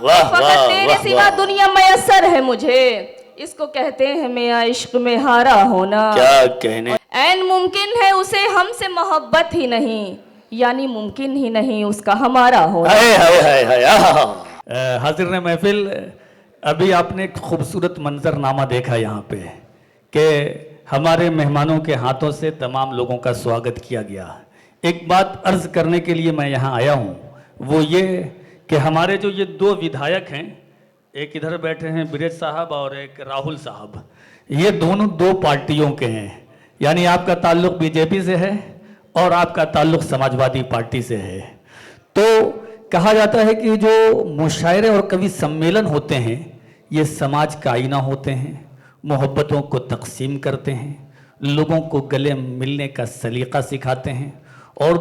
वाह फकत वाह तेरे वाह सिवा वाह। दुनिया मयसर है मुझे, इसको कहते हैं मियां इश्क में हारा होना। क्या कहने। ऐन मुमकिन है उसे हमसे मोहब्बत ही नहीं, यानी मुमकिन ही नहीं उसका हमारा होना। हाय हाय हाय हाय आहा। हाजिर ने महफिल, अभी आपने एक खूबसूरत मंजरनामा देखा यहाँ पे कि हमारे मेहमानों के हाथों से तमाम लोगों का स्वागत किया गया। एक बात अर्ज करने के लिए मैं यहाँ आया हूँ, वो ये कि हमारे जो ये दो विधायक हैं, एक इधर बैठे हैं ब्रिज साहब और एक राहुल साहब, ये दोनों दो पार्टियों के हैं। यानी आपका ताल्लुक बीजेपी से है और आपका ताल्लुक समाजवादी पार्टी से है। तो कहा जाता है कि जो मुशायरे और कवि सम्मेलन होते हैं ये समाज का आईना होते हैं, मोहब्बतों को तकसीम करते हैं, लोगों को गले मिलने का सलीका सिखाते हैं और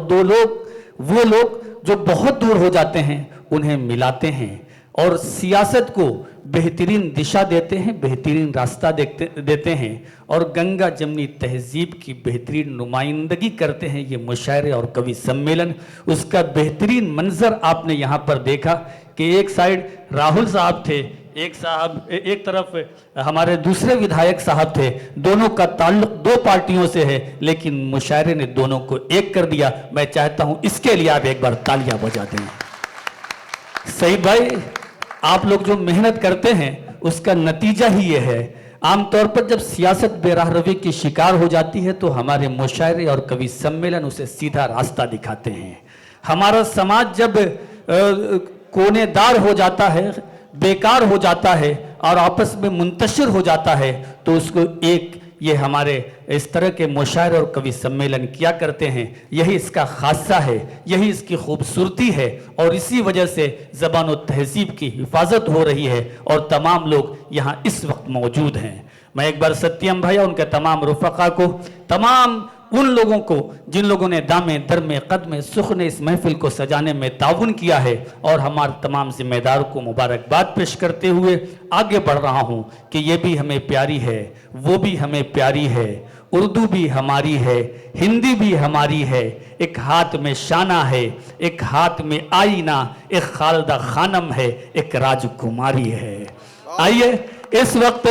वो लोग जो बहुत दूर हो जाते हैं उन्हें मिलाते हैं और सियासत को बेहतरीन दिशा देते हैं, बेहतरीन रास्ता देते हैं और गंगा जमनी तहजीब की बेहतरीन नुमाइंदगी करते हैं। ये मुशायरे और कवि सम्मेलन, उसका बेहतरीन मंजर आपने यहाँ पर देखा कि एक साइड राहुल साहब थे, एक तरफ हमारे दूसरे विधायक साहब थे। दोनों का ताल्लुक दो पार्टियों से है लेकिन मुशायरे ने दोनों को एक कर दिया। मैं चाहता हूँ इसके लिए आप एक बार तालियां बजा दें। सईद भाई, आप लोग जो मेहनत करते हैं उसका नतीजा ही ये है। आमतौर पर जब सियासत बेराह रवी की शिकार हो जाती है तो हमारे मुशायरे और कवि सम्मेलन उसे सीधा रास्ता दिखाते हैं। हमारा समाज जब कोनेदार हो जाता है, बेकार हो जाता है और आपस में मुंतशिर हो जाता है तो उसको एक ये हमारे इस तरह के मुशायरे और कवि सम्मेलन किया करते हैं। यही इसका खासा है, यही इसकी खूबसूरती है और इसी वजह से ज़बान और तहजीब की हिफाजत हो रही है और तमाम लोग यहाँ इस वक्त मौजूद हैं। मैं एक बार सत्यम भैया, उनके तमाम रुफ़क़ा को, तमाम उन लोगों को जिन लोगों ने दामे दरमे कदमे सुख ने इस महफिल को सजाने में ताउन किया है और हमारे तमाम जिम्मेदारों को मुबारकबाद पेश करते हुए आगे बढ़ रहा हूँ कि ये भी हमें प्यारी है, वो भी हमें प्यारी है, उर्दू भी हमारी है, हिंदी भी हमारी है। एक हाथ में शाना है, एक हाथ में आईना, एक खालदा खानम है, एक राजकुमारी है। आइए इस वक्त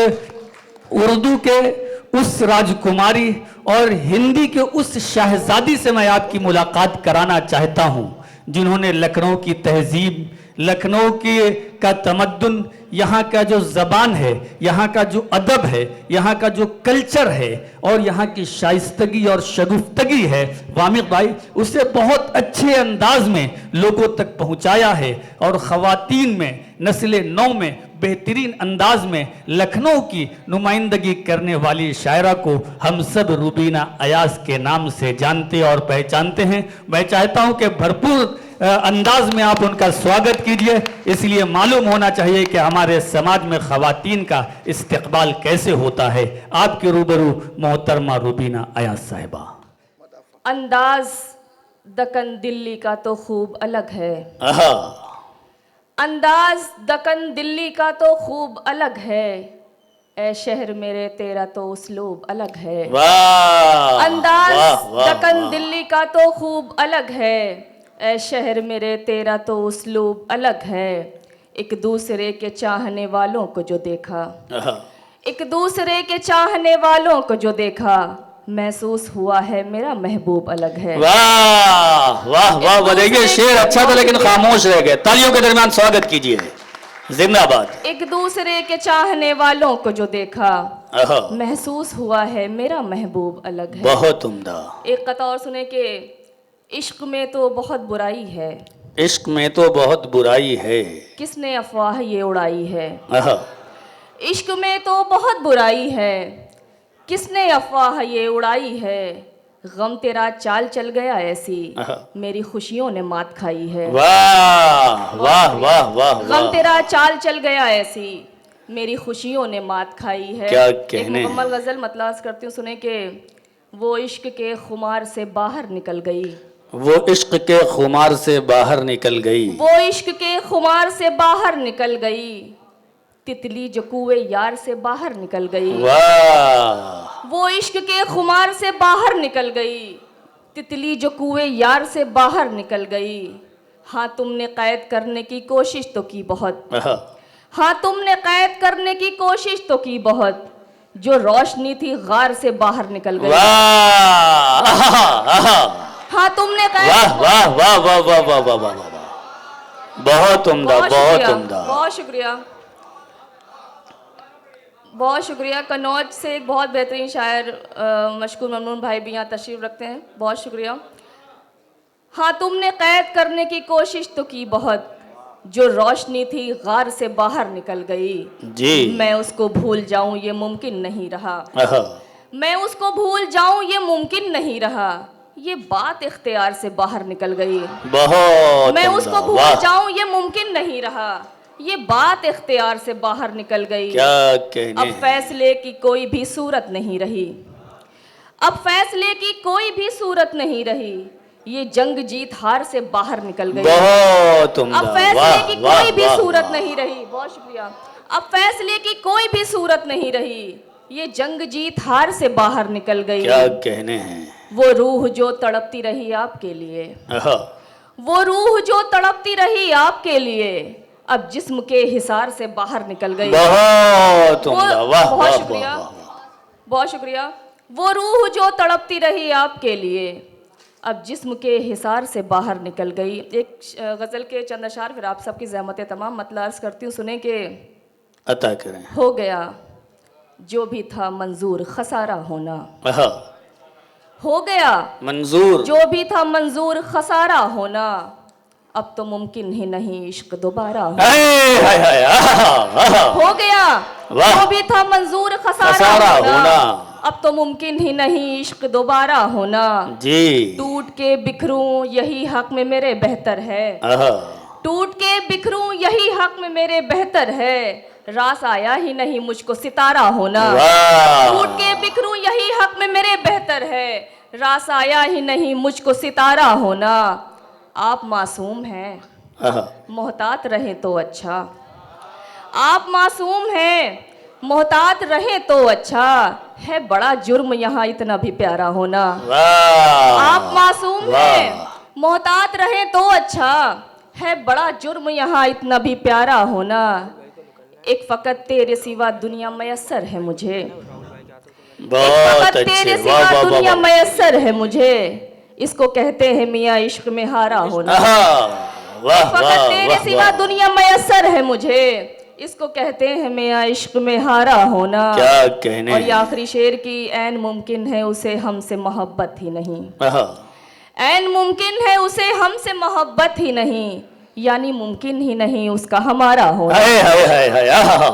उर्दू के उस राजकुमारी और हिंदी के उस शहजादी से मैं आपकी मुलाकात कराना चाहता हूं जिन्होंने लखनऊ की तहजीब, लखनऊ की का तमद्दुन, यहाँ का जो ज़बान है, यहाँ का जो अदब है, यहाँ का जो कल्चर है और यहाँ की शाइस्तगी और शगुफ्तगी है, वामिक भाई उसे बहुत अच्छे अंदाज में लोगों तक पहुँचाया है और ख़वातीन में, नस्ल नौ में बेहतरीन अंदाज में लखनऊ की नुमाइंदगी करने वाली शायरा को हम सब रुबीना अयाज के नाम से जानते और पहचानते हैं। मैं चाहता हूं कि भरपूर अंदाज में आप उनका स्वागत कीजिए। इसलिए मालूम होना चाहिए कि हमारे समाज में ख़वातीन का इस्तिक़बाल कैसे होता है। आपके रूबरू मोहतरमा रुबीना अयाज साहिबा। अंदाज दक्कन दिल्ली का तो खूब अलग है, अंदाज दक्कन दिल्ली का तो खूब अलग है, ए शहर मेरे तेरा तो उसलूब अलग है। अंदाज दक्कन दिल्ली का तो खूब अलग है, ए शहर मेरे तेरा तो उसलूब अलग है। एक दूसरे के चाहने वालों को जो देखा, एक दूसरे के चाहने वालों को जो देखा, महसूस हुआ है मेरा महबूब अलग है। वाह वाह वाह, बोलेंगे शेर अच्छा था लेकिन खामोश रह गए। तालियों के दरमियान स्वागत कीजिए, जिंदाबाद। एक दूसरे के चाहने वालों को जो देखा, महसूस हुआ है मेरा महबूब अलग है। बहुत उम्दा। एक कता और सुने कि इश्क में तो बहुत बुराई है, इश्क में तो बहुत बुराई है, किसने अफवाह ये उड़ाई है। इश्क में तो बहुत बुराई है, किसने अफवाह ये उड़ाई है। गम तेरा चाल चल गया ऐसी, मेरी खुशियों ने मात खाई है। वाह वाह वाह वाह। गम तेरा चाल चल गया ऐसी, मेरी खुशियों ने मात खाई है। क्या एक कहने। मुकम्मल गजल मतलास करती हूँ, सुने के वो इश्क के खुमार से बाहर निकल गई, वो इश्क के खुमार से बाहर निकल गई, वो इश्क के खुमार से बाहर निकल गई, तितली जो कुएं यार से बाहर निकल गई। वाह। वो इश्क के खुमार से बाहर निकल गई, तितली जो कुएं यार से बाहर निकल गई। हाँ तुमने कैद करने की कोशिश तो की बहुत, आहा, हाँ तुमने कैद करने की कोशिश तो की बहुत, जो रोशनी थी गार से बाहर निकल गई। वाह आहा, आहा, हाँ तुमने कैद, वाह वाह वाह वाह वाह वाह वाह वाह वाह, बहुत उम्दा, बहुत शुक्रिया, उम्दा। बहुत शुक्रिया, बहुत शुक्रिया। कन्नौज से एक बहुत बेहतरीन शायर मशकूर ममनून भाई भी यहाँ तशरीफ रखते हैं, बहुत शुक्रिया। हाँ तुमने कैद करने की कोशिश तो की बहुत, जो रोशनी थी गार से बाहर निकल गई। जी, मैं उसको भूल जाऊं ये मुमकिन नहीं रहा, आहा, मैं उसको भूल जाऊं ये मुमकिन नहीं रहा, ये बात इख्तियार से बाहर निकल गई। बहुत मैं उम्दा, उसको भूल वाह, जाऊं ये मुमकिन नहीं रहा, ये बात इख्तियार से बाहर निकल गई। क्या कहने अब हैं। फैसले की कोई भी सूरत नहीं रही, अब फैसले की कोई भी सूरत नहीं रही, ये जंग जीत हार से बाहर निकल गई। बहुत उम्दा, अब फैसले वाह, की वाह, कोई भी वाह, सूरत वाह। नहीं रही, बहुत शुक्रिया। अब फैसले की कोई भी सूरत नहीं रही, ये जंग जीत हार से बाहर निकल गई। क्या कहने हैं। वो रूह जो तड़पती रही आपके लिए, आहा, वो रूह जो तड़पती रही आपके लिए, अब जिस्म के हिसार से बाहर निकल गई। बहुत उम्दा, वाह बहुत वाह शुक्रिया, वाह वाह। बहुत शुक्रिया। वो रूह जो तड़पती रही आपके लिए, अब जिस्म के हिसार से बाहर निकल गई। एक गज़ल के चंद अशार फिर आप सबकी ज़हमत तमाम मतलब अर्ज़ करती हूँ, सुने कि अता करें। हो गया जो भी था मंजूर खसारा होना, आहा, हो गया मंजूर, जो भी था मंजूर खसारा होना, अब तो मुमकिन ही नहीं इश्क दोबारा होना। हाय हाय हाय, आहा, आहा, हो गया वाह। जो भी था मंजूर खसारा खसारा होना, होना। अब तो मुमकिन ही नहीं इश्क दोबारा होना। जी, टूट के बिखरूं यही हक में मेरे बेहतर है, आहा, टूट के बिखरूं यही हक में मेरे बेहतर है, रास आया ही नहीं मुझको सितारा होना। वाह, टूट के बिखरूं यही हक में मेरे बेहतर है, रास आया ही नहीं मुझको सितारा होना। आप मासूम हैं आहा, मोहतात रहे तो अच्छा, आप मासूम हैं मोहतात रहे तो अच्छा, है बड़ा जुर्म यहाँ इतना भी प्यारा होना। वाह, आप मासूम वाह। हैं मोहतात रहे तो अच्छा, है बड़ा जुर्म यहाँ इतना भी प्यारा होना। एक फकत तेरे सिवा दुनिया मयस्सर है मुझे, बहुत फकत अच्छे, तेरे वाह सिवा वाह वाह दुनिया वाह। मयस्सर है मुझे, इसको कहते हैं मियाँ इश्क में हारा होना। आहा, वाह फकत वाह तेरे वाह सिवा वाह। दुनिया मयस्सर है मुझे, इसको कहते हैं मियाँ इश्क में हारा होना। क्या कहने और ये हैं। आखिरी शेर की ऐन मुमकिन है उसे हमसे मोहब्बत ही नहीं, आहा, ऐन मुमकिन है उसे हमसे मोहब्बत ही नहीं, यानी मुमकिन ही नहीं उसका हमारा होना। हाय हाय हाय हाय, आहा,